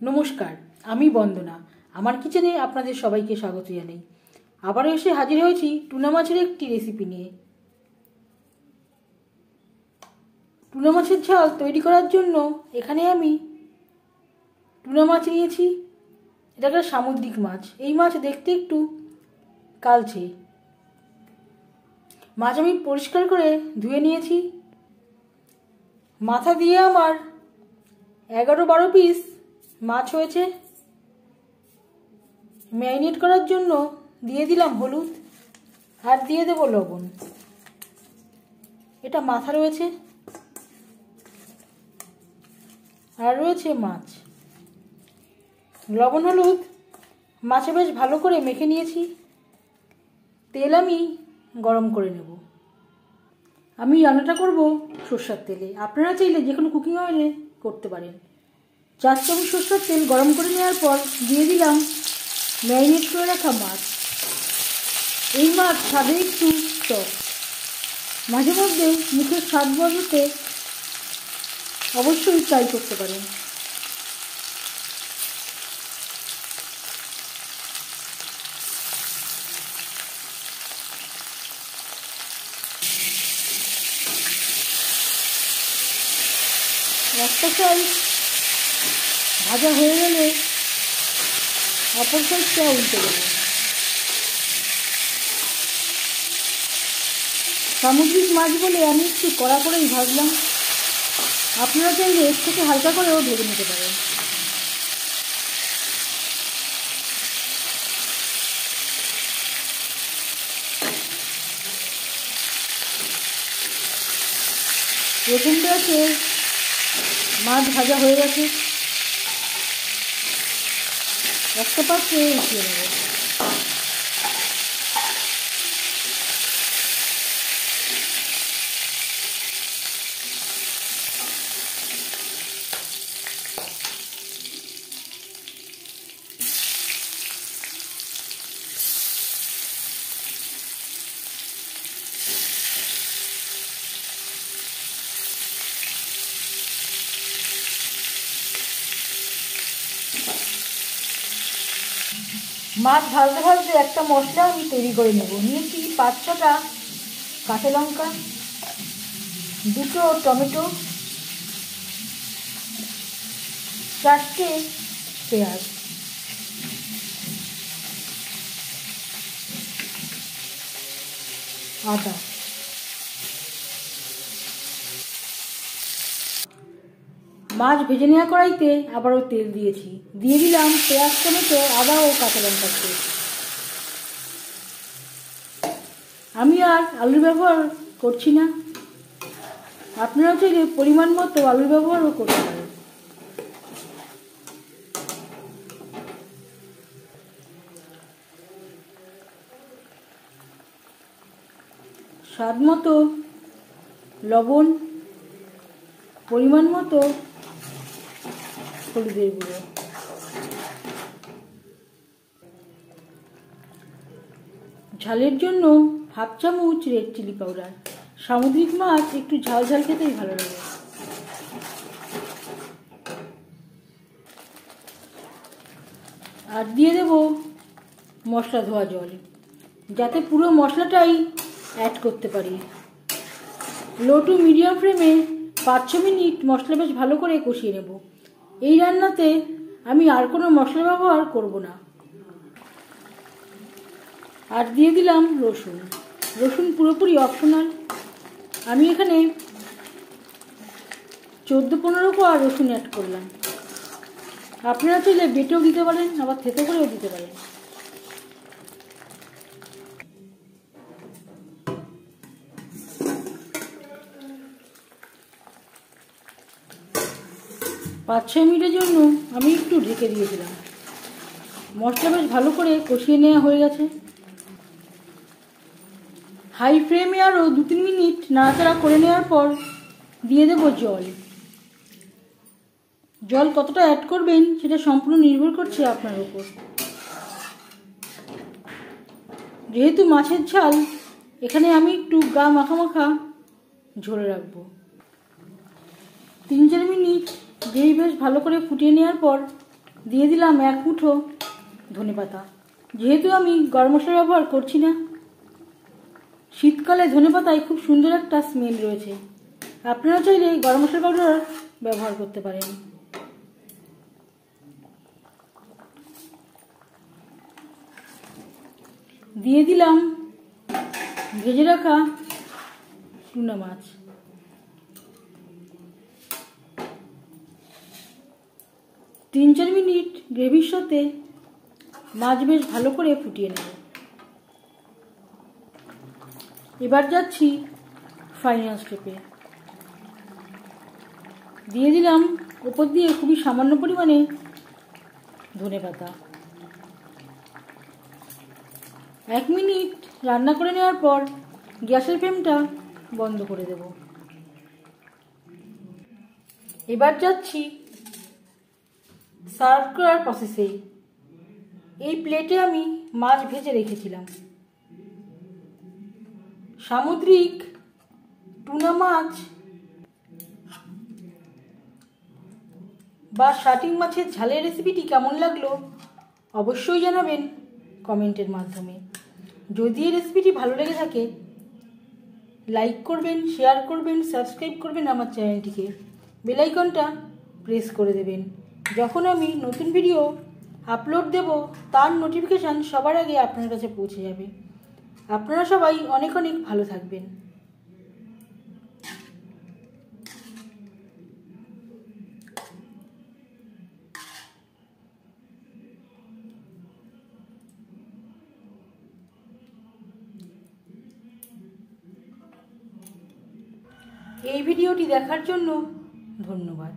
নমস্কার, আমি বন্দনা। আমার কিচেনে আপনাদের সবাইকে স্বাগত জানাই। আবারও এসে হাজির হয়েছি টুনা মাছের একটি রেসিপি নিয়ে। টুনা মাছের ঝাল তৈরি করার জন্য এখানে আমি টুনা মাছ নিয়েছি। এটা একটা সামুদ্রিক মাছ। এই মাছ দেখতে একটু কালচে। মাছ আমি পরিষ্কার করে ধুয়ে নিয়েছি। মাথা দিয়ে আমার 11-12 পিস মাছ হয়েছে। ম্যারিনেট করার জন্য দিয়ে দিলাম হলুদ আর দিয়ে দেব লবণ। এটা মাথা রয়েছে আর রয়েছে মাছ। লবণ হলুদ মাছে বেশ ভালো করে মেখে নিয়েছি। তেল আমি গরম করে নেব। আমি রান্নাটা করব সরষের তেলে। আপনারা চাইলে যে কোনো কুকিং অয়েলে করতে পারেন। 4 চামচ সরষের তেল গরম করে নেওয়ার পর দিয়ে দিলাম ম্যারিনেট করে রাখা মাছ। এই মাছ স্বাদে একটু টক। মাঝে মধ্যে মুখের স্বাদ বদলাতে অবশ্যই ট্রাই করতে পারেন। একটা সাইড ভাজা হয়ে গেলে অপর সাইডটা উল্টে দেব। সামুদ্রিক মাছ বলে আমি একটু কড়া করেই ভাজলাম। আপনারা চাইলে এর থেকে হালকা করেও ভেজে নিতে পারেন। প্রথম ব্যাচে মাছ ভাজা হয়ে গেছে। একটা পাত্রে উঠিয়ে নেব। মাছ ভাজতে ভাজতে একটা মশলা আমি তৈরি করে নেব। নিয়েছি 5-6টা কাঁচা লঙ্কা, 2টো টমেটো, 4টে পেঁয়াজ, আদা। মাছ ভেজে নেওয়া কড়াইতে আবারও তেল দিয়েছি। দিয়ে দিলাম পেঁয়াজ, টমেটো, আদা ও কাঁচা লঙ্কা পেস্ট। আমি আর আলু ব্যবহার করছি না। আপনারা চাইলে পরিমাণ মতো আলু ব্যবহারও করতে পারেন। স্বাদ মতো লবণ, পরিমাণ মতো হলুদের গুঁড়ো। ঝালের জন্য 1/2 চামচ রেড চিলি পাউডার। সামুদ্রিক মাছ একটু ঝাল ঝাল খেতেই ভালো লাগে। আর দিয়ে দেব মশলা ধোয়া জল, যাতে পুরো মশলাটাই অ্যাড করতে পারি। লো টু মিডিয়াম ফ্লেমে 5-6 মিনিট মশলা বেশ ভালো করে কষিয়ে নেব। এই রান্নাতে আমি আর কোনো মশলা ব্যবহার করব না। আর দিয়ে দিলাম রসুন। রসুন পুরোপুরি অপশনাল। আমি এখানে 14-15 কোয়া রসুন অ্যাড করলাম। আপনারা চাইলে বেটেও দিতে পারেন, আবার থেতো করেও দিতে পারেন। পাঁচ 6 মিনিটের জন্য আমি একটু ঢেকে দিয়েছিলাম। মশলা বেশ ভালো করে কষিয়ে নেওয়া হয়ে গেছে। হাই ফ্লেমে আরও 2-3 মিনিট নাড়াচাড়া করে নেওয়ার পর দিয়ে দেব জল। জল কতটা অ্যাড করবেন সেটা সম্পূর্ণ নির্ভর করছে আপনার উপর। যেহেতু মাছের ঝাল, এখানে আমি একটু গা মাখা মাখা ঝোলে রাখবো। 3-4 মিনিট যেই বেশ ভালো করে ফুটিয়ে নেওয়ার পর দিয়ে দিলাম 1 মুঠো ধনেপাতা। যেহেতু আমি গরম মশলা ব্যবহার করছি না, শীতকালে ধনেপাতায় খুব সুন্দর একটা স্মেল রয়েছে। আপনারা চাইলে গরম মশলা পাউডার ব্যবহার করতে পারেন। দিয়ে দিলাম ভেজে রাখা টুনা মাছ। তিন চার মিনিট গ্রেভির সাথে মাছ বেশ ভালো করে ফুটিয়ে নেব। এবার যাচ্ছি ফাইনাল স্টেপে। দিয়ে দিলাম উপর দিয়ে খুবই সামান্য পরিমাণে ধনেপাতা। 1 মিনিট রান্না করে নেওয়ার পর গ্যাসের ফ্লেমটা বন্ধ করে দেব। এবার যাচ্ছি সার্ভ করার প্রসেসে। এই প্লেটে আমি মাছ ভেজে রেখেছিলাম। সামুদ্রিক টুনা মাছ বা শাটিং মাছের ঝালের রেসিপিটি কেমন লাগলো অবশ্যই জানাবেন কমেন্টের মাধ্যমে। যদি এই রেসিপিটি ভালো লেগে থাকে লাইক করবেন, শেয়ার করবেন, সাবস্ক্রাইব করবেন আমার চ্যানেলটিকে, বেল আইকনটা প্রেস করে দেবেন। যখন আমি নতুন ভিডিও আপলোড দেব তার নোটিফিকেশান সবার আগে আপনার কাছে পৌঁছে যাবে। আপনারা সবাই অনেক অনেক ভালো থাকবেন। এই ভিডিওটি দেখার জন্য ধন্যবাদ।